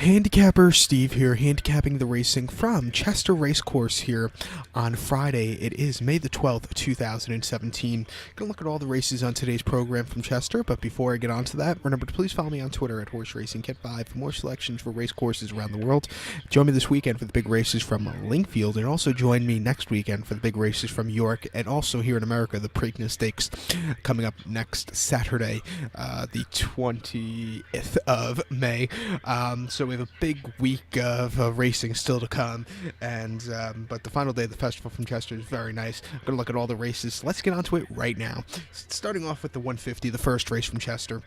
Handicapper Steve here, handicapping the racing from Chester Racecourse here on Friday. It is May the 12th, 2017. Gonna look at all the races on today's program from Chester, but before I get on to that, remember to please follow me on Twitter at Horse Racing Kit 5 for more selections for race courses around the world. Join me this weekend for the big races from Linkfield, and also join me next weekend for the big races from York, and also here in America, the Preakness Stakes coming up next Saturday, the 20th of May. So we have a big week of racing still to come, and but the final day of the festival from Chester is very nice. I'm going to look at all the races. Let's get onto it right now. Starting off with the 150, the first race from Chester.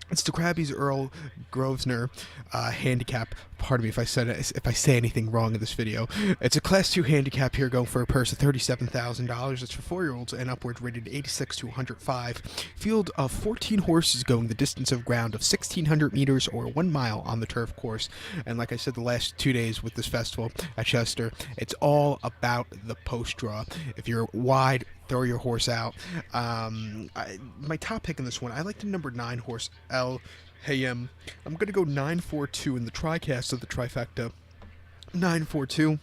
It's the Krabby's Earl Grosvenor handicap. Pardon me if I say anything wrong in this video. It's a Class 2 handicap here, going for a purse of $37,000. It's for 4-year-olds and upwards, rated 86 to 105. Field of 14 horses going the distance of ground of 1,600 meters or 1 mile on the turf course. And like I said, the last 2 days with this festival at Chester, it's all about the post draw. If you're wide, throw your horse out. My top pick in this one, I like the number 9 horse, El Hayem. I'm going to go 942 in the TriCast of the trifecta. 942.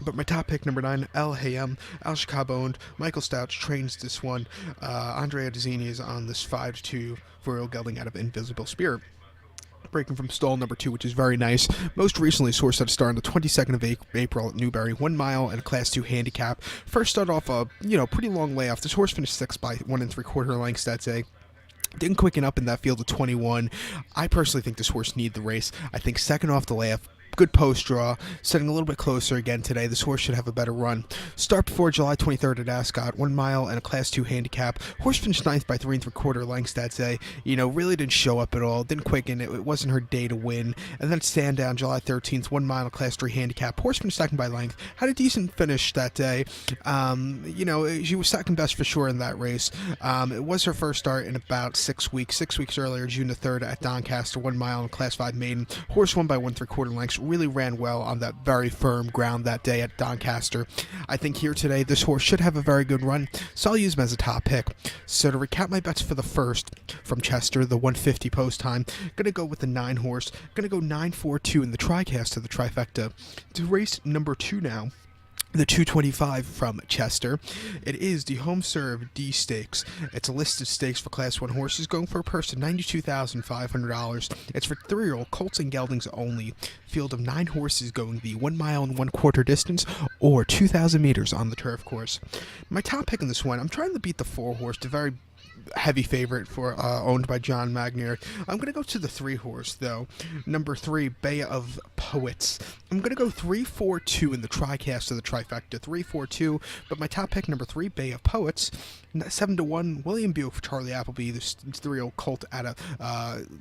But my top pick, number 9, El Hayem. Al Shakab owned. Michael Stouch trains this one. Andrea Dazzini is on this 5-2 for gelding out of Invisible Spirit. Breaking from stall number 2, which is very nice. Most recently, this horse had a start on the 22nd of April at Newbury, 1 mile and a Class 2 handicap. First started off a pretty long layoff. This horse finished 6th by 1 3/4 lengths that day. Didn't quicken up in that field of 21. I personally think this horse needs the race. I think second off the layoff. Good post draw, setting a little bit closer again today. This horse should have a better run. Start before July 23rd at Ascot, 1 mile and a Class 2 handicap. Horse finished 9th by 3 3/4 lengths that day. Really didn't show up at all. Didn't quicken. It wasn't her day to win. And then Sandown, July 13th, 1 mile and a Class 3 handicap. Horse finished second by length. Had a decent finish that day. She was second best for sure in that race. It was her first start in about 6 weeks. 6 weeks earlier, June the 3rd at Doncaster, 1 mile and Class 5 maiden. Horse won by 1 3/4 lengths. Really ran well on that very firm ground that day at Doncaster. I think here today, this horse should have a very good run, so I'll use him as a top pick. So to recap my bets for the first from Chester, the 150 post time, going to go with the 9 horse. Going to go 942 in the TriCast of the trifecta. To race number 2 now, the 225 from Chester. It is the Home Serve D Stakes. It's a listed stakes for Class 1 horses, going for a purse of $92,500. It's for 3-year-old colts and geldings only. Field of 9 horses going the 1 mile and 1/4 distance or 2,000 meters on the turf course. My top pick in this one, I'm trying to beat the 4 horse, the very heavy favorite for owned by John Magnier. I'm going to go to the 3 horse, though. Number 3, Bay of Poets. I'm going to go 3-4-2 in the TriCast of the trifecta. 3-4-2, but my top pick, number 3, Bay of Poets. 7-1, William Buick for Charlie Appleby, the 3-year-old colt out of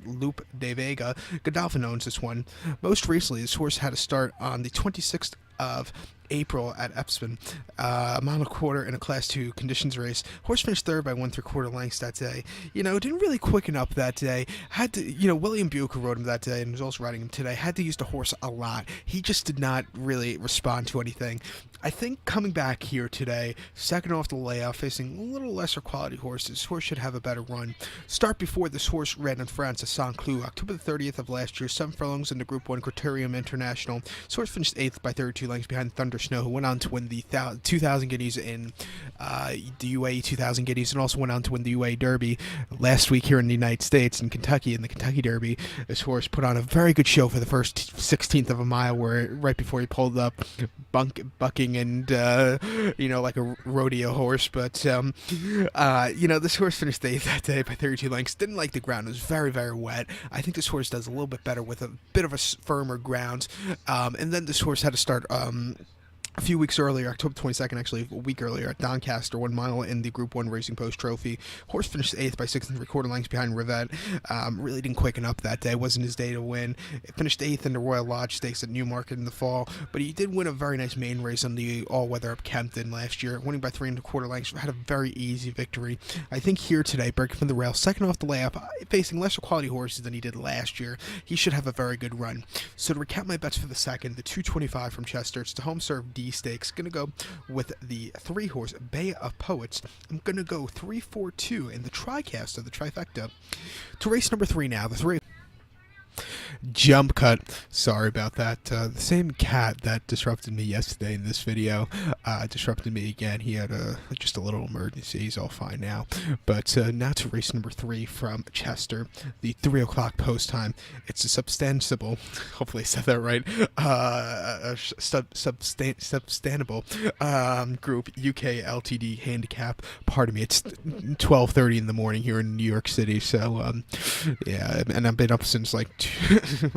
Loop de Vega. Godolphin owns this one. Most recently, this horse had a start on the 26th of April at Epsom, a mile and a quarter in a Class 2 conditions race. Horse finished 3rd by 1 3/4 lengths that day. Didn't really quicken up that day. Had to, William Buick, who rode him that day and was also riding him today, had to use the horse a lot. He just did not really respond to anything. I think coming back here today, second off the layoff, facing a little lesser quality horses, this horse should have a better run. Start before this horse ran in France at Saint Cloud, October the 30th of last year, 7 furlongs in the Group 1 Criterium International. This horse finished 8th by 32 lengths behind Thunder Snow, who went on to win the 2,000 guineas in the UAE 2,000 guineas, and also went on to win the UAE Derby last week here in the United States in Kentucky in the Kentucky Derby. This horse put on a very good show for the first 16th of a mile, where right before he pulled up, bucking and like a rodeo horse. But this horse finished 8th that day by 32 lengths. Didn't like the ground. It was very, very wet. I think this horse does a little bit better with a bit of a firmer ground. And then this horse had to start a few weeks earlier, October 22nd, actually, a week earlier, at Doncaster, 1 mile in the Group 1 Racing Post Trophy. Horse finished 8th by 6 3/4 lengths behind Rivette. Really didn't quicken up that day. Wasn't his day to win. It finished 8th in the Royal Lodge Stakes at Newmarket in the fall, but he did win a very nice main race on the all-weather up Kempton last year, winning by 3 1/4 lengths. Had a very easy victory. I think here today, breaking from the rail, second off the layup, facing lesser quality horses than he did last year, he should have a very good run. So to recap my bets for the second, the 225 from Chester, it's the Home Serve D Stakes. Going to go with the 3 horse Bay of Poets. I'm going to go 3-4-2 in the TriCast of the trifecta. To race number 3 now, the 3. Jump cut. Sorry about that. The same cat that disrupted me yesterday in this video disrupted me again. He had just a little emergency. He's all fine now. But now to race number 3 from Chester, the 3 o'clock post time. It's a substantiable, hopefully I said that right, substantiable group UK LTD handicap. Pardon me, it's 12:30 in the morning here in New York City. So, yeah, and I've been up since like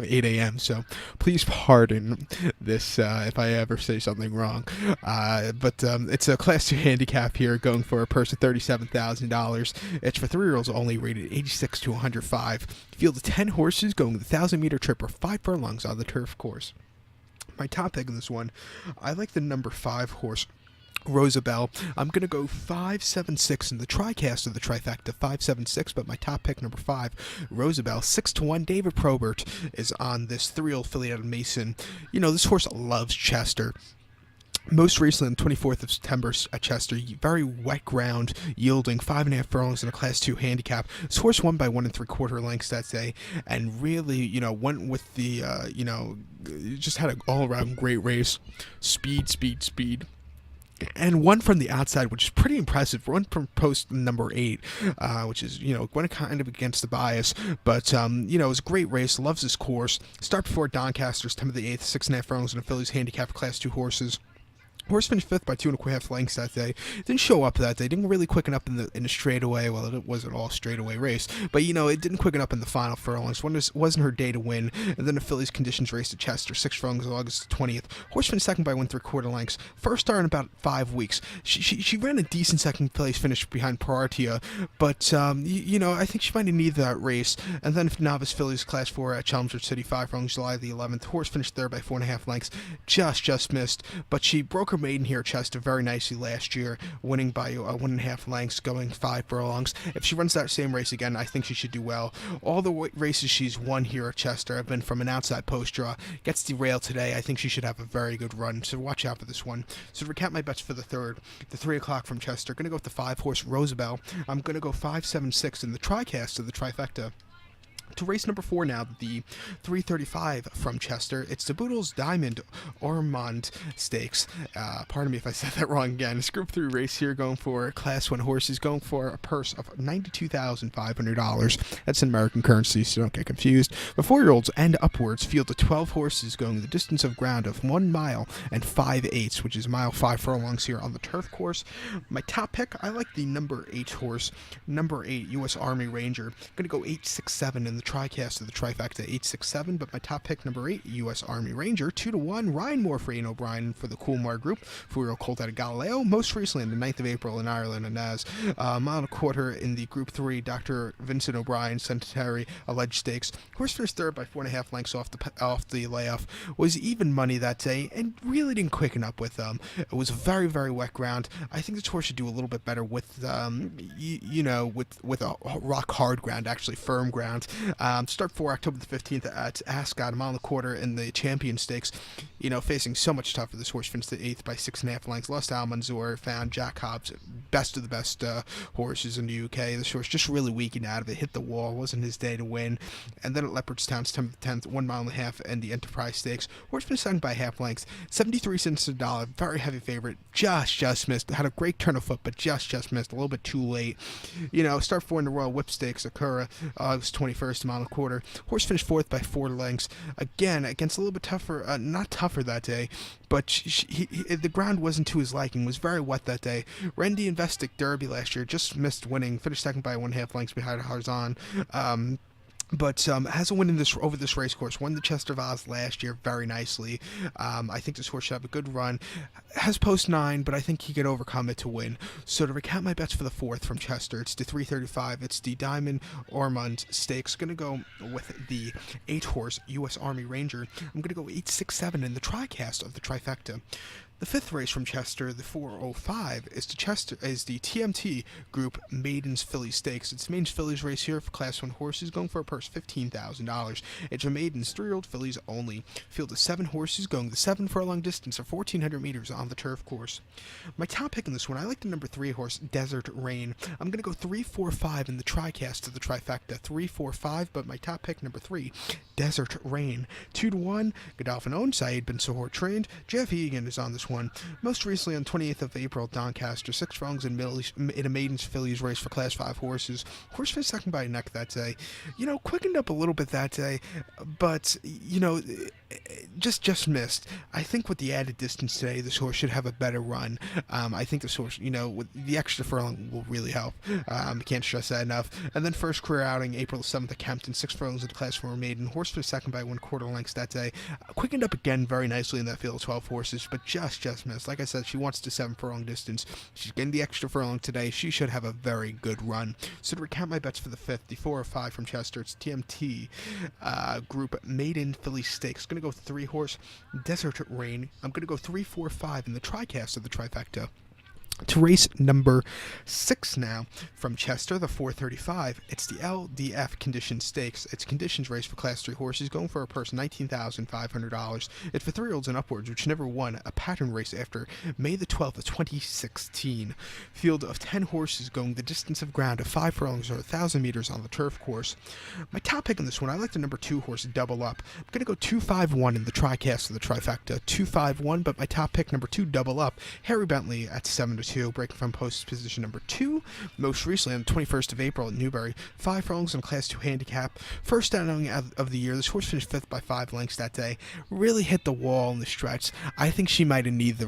8 a.m. So please pardon this if I ever say something wrong. But it's a Class 2 handicap here, going for a purse of $37,000. It's for 3-year-olds only, rated 86 to 105. Field of 10 horses going the 1,000-meter trip or 5 furlongs on the turf course. My top pick in this one, I like the number 5 horse, Rosabelle. I'm going to go 5-7-6 in the TriCast of the trifecta, 5-7-6, but my top pick, number 5, Rosabelle, 6-1. David Probert is on this 3-year-old filly out of Mason. You know, this horse loves Chester. Most recently, on the 24th of September at Chester, very wet ground, yielding 5.5 furlongs in a Class 2 handicap. This horse won by 1 3/4 lengths that day, and really, you know, went with the, just had an all-around great race. Speed. And one from the outside, which is pretty impressive. One from post number 8, which is, you know, went kind of against the bias. But, you know, it was a great race. Loves this course. Start before Doncaster's 10th of the 8th, 6.5 furlongs in a filly's handicap Class 2 horses. Horse finished 5th by 2.5 lengths that day. Didn't show up that day. Didn't really quicken up in the straightaway. Well, it wasn't all straightaway race, but you know, it didn't quicken up in the final furlongs. Wasn't her day to win. And then the filly's conditions race at Chester, 6 furlongs on August 20th. Horse finished 2nd by 1 3/4 lengths. First start in about 5 weeks. She ran a decent second place finish behind Paratia, but you know, I think she might have needed that race. And then novice fillies Class 4 at Chelmsford City, 5 furlongs, July the 11th. Horse finished 3rd by 4.5 lengths. Just missed, but she broke her maiden here at Chester very nicely last year, winning by 1.5 lengths, going 5 furlongs. If she runs that same race again, I think she should do well. All the races she's won here at Chester have been from an outside post draw. Gets derailed today. I think she should have a very good run, so watch out for this one. So to recap my bets for the 3rd, the 3 o'clock from Chester, going to go with the 5 horse Rosabelle. I'm going to go 5-7-6 in the TriCast of the trifecta. To race number 4 now, the 3:35 from Chester. It's the Boodles Diamond Ormonde Stakes. Pardon me if I said that wrong again. It's Group 3 race here, going for Class 1 horses, going for a purse of $92,500. That's in American currency, so don't get confused. The 4-year-olds and upwards field of 12 horses going the distance of ground of 1 mile and 5/8, which is a mile 5 furlongs here on the turf course. My top pick, I like the number 8 horse, number 8 U.S. Army Ranger. I'm going to go 8-6-7 in the TriCast of the trifecta, 8-6-7, but my top pick, number 8, U.S. Army Ranger, 2-1, Ryan Moore for Ian O'Brien for the Coolmore Group, 4-year-old colt out of Galileo, most recently on the 9th of April in Ireland, and as mile and a quarter in the Group 3, Dr. Vincent O'Brien Centenary Alleged Stakes. Horse finished 3rd by 4.5 lengths off the layoff, was even money that day, and really didn't quicken up with them. It was very, very wet ground. I think this horse should do a little bit better with, with a rock hard ground, actually firm ground. Start for October the 15th at Ascot, a mile and a quarter in the Champion Stakes. You know, facing so much tougher. This horse finished the 8th by 6.5 lengths. Lost Almanzor, found Jack Hobbs, best of the best horses in the UK. This horse just really weakened out of it, hit the wall, wasn't his day to win. And then at Leopardstown, September 10th, 1 mile and a half in the Enterprise Stakes. Horse finished 2nd by half lengths, 73 cents to the dollar. Very heavy favorite. Just missed. Had a great turn of foot, but just missed. A little bit too late. You know, start 4 in the Royal Whip Stakes, Acura, August 21st, a mile and a quarter. Horse finished 4th by 4 lengths. Again, against a little bit tougher, not tougher that day, but the ground wasn't to his liking. Was very wet that day. Ran the Investic Derby last year, just missed winning. Finished 2nd by 1.5 lengths behind Harzan. But has a win in over this race course. Won the Chester Vase last year very nicely. I think this horse should have a good run. Has post 9, but I think he could overcome it to win. So to recap my bets for the 4th from Chester, it's the 3:35. It's the Diamond Ormonde Stakes. Going to go with the 8 horse U.S. Army Ranger. I'm going to go 8-6-7 in the TriCast of the trifecta. The fifth race from Chester, the 405, is the TMT Group Maidens Filly Stakes. It's the Maidens Fillies race here for Class 1 horses, going for a purse $15,000. It's a Maidens 3-year-old fillies only. Field of 7 horses going the 7 furlong distance of 1,400 meters on the turf course. My top pick in this one, I like the number 3 horse, Desert Rain. I'm going to go 3, 4, 5 in the tricast of the trifecta. 3, 4, 5, but my top pick, number 3, Desert Rain. 2-1, Godolphin owned, Saeed bin Sahor trained. Jeff Egan is on this one. Most recently on 28th of April, Doncaster, 6 furlongs in a Maidens Fillies race for Class 5 horses. Horse finished second by a neck that day. Quickened up a little bit that day, but, just missed. I think with the added distance today, this horse should have a better run. I think this horse, with the extra furlong will really help. Can't stress that enough. And then first career outing, April 7th at Kempton, 6 furlongs in the Class 4 maiden. Horse finished second by 1/4 lengths that day. Quickened up again very nicely in that field of 12 horses, but just missed. Like I said, she wants to 7 furlong distance. She's getting the extra furlong today. She should have a very good run. So to recount my bets for the 5th, the 405 from Chester, it's TMT Group Maiden Filly Stakes. Going to go 3 horse, Desert Rain. I'm going to go 3, 4, 5 in the tricast of the trifecta. To race number 6 now from Chester, the 435. It's the LDF Conditions Stakes. It's a conditions race for Class 3 horses, going for a purse $19,500. It's for 3-year-olds and upwards, which never won a pattern race after May the 12th of 2016. Field of 10 horses going the distance of ground of 5 furlongs or 1,000 meters on the turf course. My top pick in this one, I like the number 2 horse, Double Up. I'm going to go 2-5-1 in the tricast of the trifecta. 2-5-1, but my top pick, number 2, Double Up. Harry Bentley at 7-2. Breaking from post position number 2. Most recently on the 21st of April at Newbury, 5 furlongs in Class 2 handicap. First outing of the year. This horse finished 5th by 5 lengths that day. Really hit the wall in the stretch. I think she might have needed the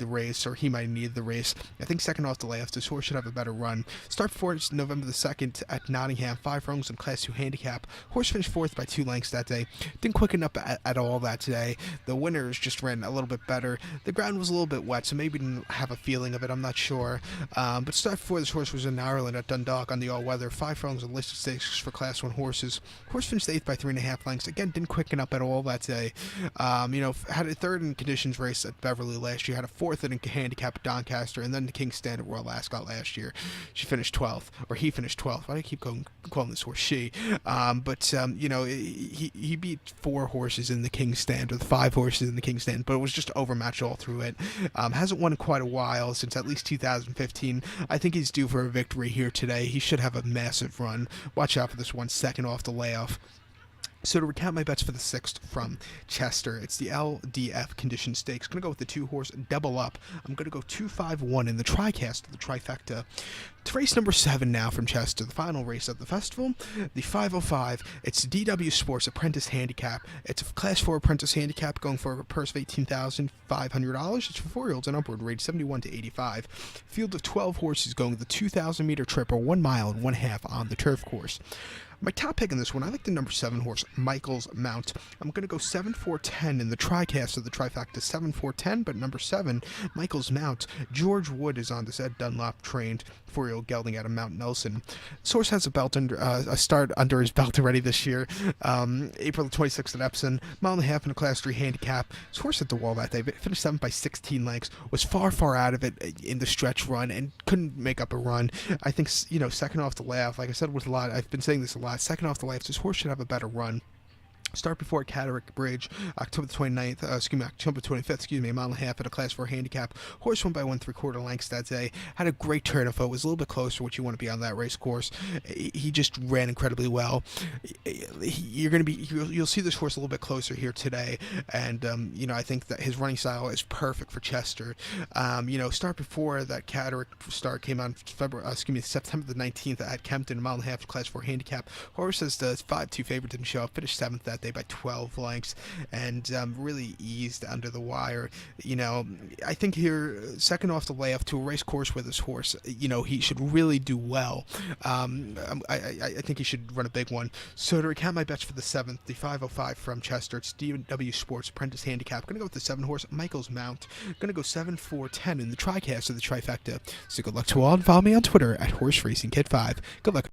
race, or he might have needed the race. I think second off the layoffs, this horse should have a better run. Start for November the 2nd at Nottingham, 5 furlongs in Class 2 handicap. Horse finished 4th by 2 lengths that day. Didn't quicken up at all that today. The winners just ran a little bit better. The ground was a little bit wet, so maybe didn't have a feeling of it, I'm not sure. But start before, this horse was in Ireland at Dundalk on the all-weather. 5 furlongs in listed stakes for Class 1 horses. Horse finished 8th by 3.5 lengths. Again, didn't quicken up at all that day. Had a 3rd in conditions race at Beverly last year. Had a 4th in handicap at Doncaster, and then the King's Stand at Royal Ascot last year. She finished 12th, or he finished 12th. Why do I keep calling this horse she? He beat 4 horses in the King's Stand, or the 5 horses in the King's Stand, but it was just overmatched all through it. Hasn't won in quite a while, since at least 2015. I think he's due for a victory here today. He should have a massive run. Watch out for this one, second off the layoff. So to recount my bets for the 6th from Chester, it's the LDF Condition Stakes. Going to go with the 2 horse, Double Up. I'm going to go 2-5-1 in the tricast of the trifecta. To race number 7 now from Chester, the final race of the festival, the 505. It's DW Sports Apprentice Handicap. It's a Class 4 Apprentice Handicap going for a purse of $18,500. It's for 4-year-olds and upward, rated 71 to 85. Field of 12 horses going the 2,000 meter trip, or 1 mile and 1/2 on the turf course. My top pick in this one, I like the number 7 horse, Michael's Mount. I'm going to go 7-4-10 in the tricast of the trifecta. 7-4-10, but number 7, Michael's Mount. George Wood is on this, Ed Dunlop trained 4-year-old gelding out of Mount Nelson. This horse has a start under his belt already this year. April 26th at Epsom, 1.5 in a Class 3 handicap. This horse hit the wall that day, but finished 7th by 16 lengths. Was far out of it in the stretch run and couldn't make up a run. I think, second off the layoff, like I said with a lot, I've been saying this a lot, second off the layoff, this horse should have a better run. Start before Cataract Bridge, October 25th, a 1.5 at a Class 4 handicap. Horse won by 1 3/4 lengths that day. Had a great turn of foot, was a little bit closer, which you want to be on that race course. He just ran incredibly well. You'll see this horse a little bit closer here today, and I think that his running style is perfect for Chester. Start before that Cataract start came on September the 19th at Kempton, a 1.5 Class 4 handicap. Horse is the 5-2 favorite, didn't show up, finished 7th that day by 12 lengths, and really eased under the wire. I think here, second off the layoff to a race course with this horse, he should really do well. I think he should run a big one. So to recount my bets for the 7th, the 505 from Chester, it's DW Sports Apprentice Handicap. Going to go with the 7 horse, Michael's Mount. Going to go 7-4-10 in the tricast of the trifecta. So good luck to all, and follow me on Twitter at HorseRacingKid5. Good luck.